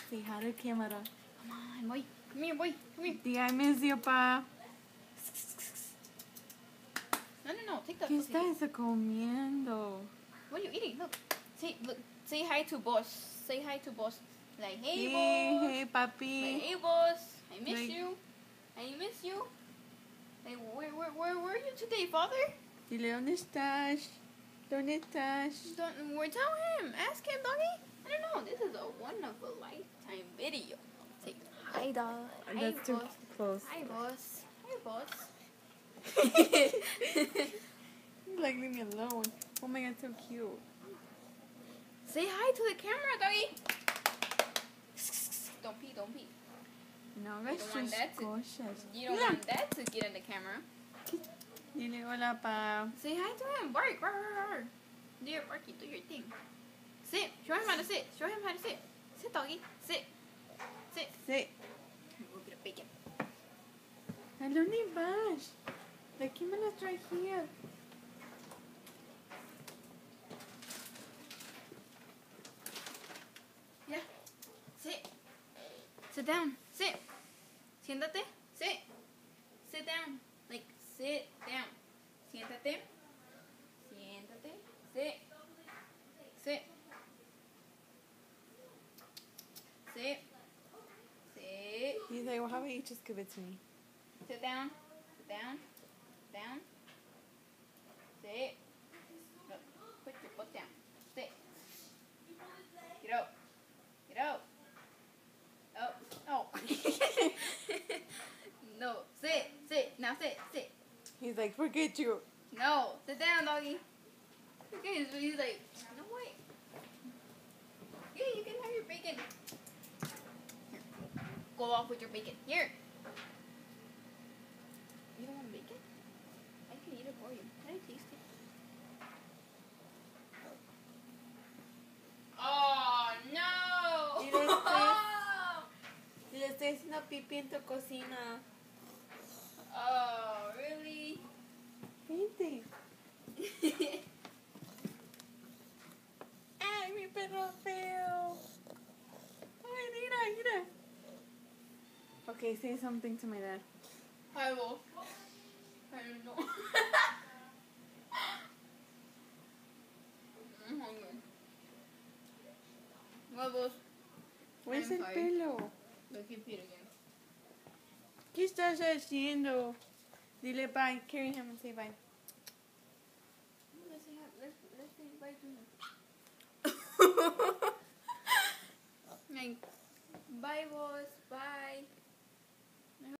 Say hi to camera. Come on, boy. Come here, boy. Come here. Di, I miss you, pa. No. Take that. ¿Qué estás comiendo? What are you eating? Look. Say hi to boss. Say hi to boss. Like, hey, Hey, boss. hey, papi. Like, hey, boss. I miss Like- you. I miss you. Like, where are you today, father? Dile, ¿dónde estás? ¿Dónde estás? Tell him. Ask him, doggy. I don't know. This is a one-of-a-lifetime video. Say hi, dog. Hi, That's too boss. close. Hi, boss. Hi, boss. Like, leave me alone. Oh my god, so cute. Say hi to the camera, doggy. Don't pee. No hagas don't want tus that to- cosas. You don't want that to get in the camera. Dile, hola, pa. Say hi to him. Bark. Do your barky. Do your thing. Sit. Show him how to sit. Sit, doggy. Sit. Sit. We'll get a bacon. ¿A dónde vas? The camera's right here. Yeah. Sit. Sit down. Sit. Siéntate. Sit. Sit down. Like, sit down. Siéntate. Sit. Sit. He's like, well, how about you just give it to me? Sit down. Down. Sit. Look, put your foot down. Sit. Get up. Up. Oh. No. Sit. Now sit. He's like, forget you. No. Sit down, doggy. Okay, so he's like, no way. Yeah, you can have your bacon. Here. Go off with your bacon. Here. You don't want bacon? I can eat it for you. Can I taste it? Oh, no! Le estoy haciendo pipí en tu cocina. Oh, really? Vente. Ay, mi perro feo. Ay, mira. Okay, say something to my dad. Hi, Wolf. I don't know. I'm hungry. Well, Wolf. Where's I'm el sorry. pelo? Look, you peed again. ¿Qué estás haciendo? Dile bye. Carry him and say bye. Let's say bye to him. Like, bye, boss. Bye.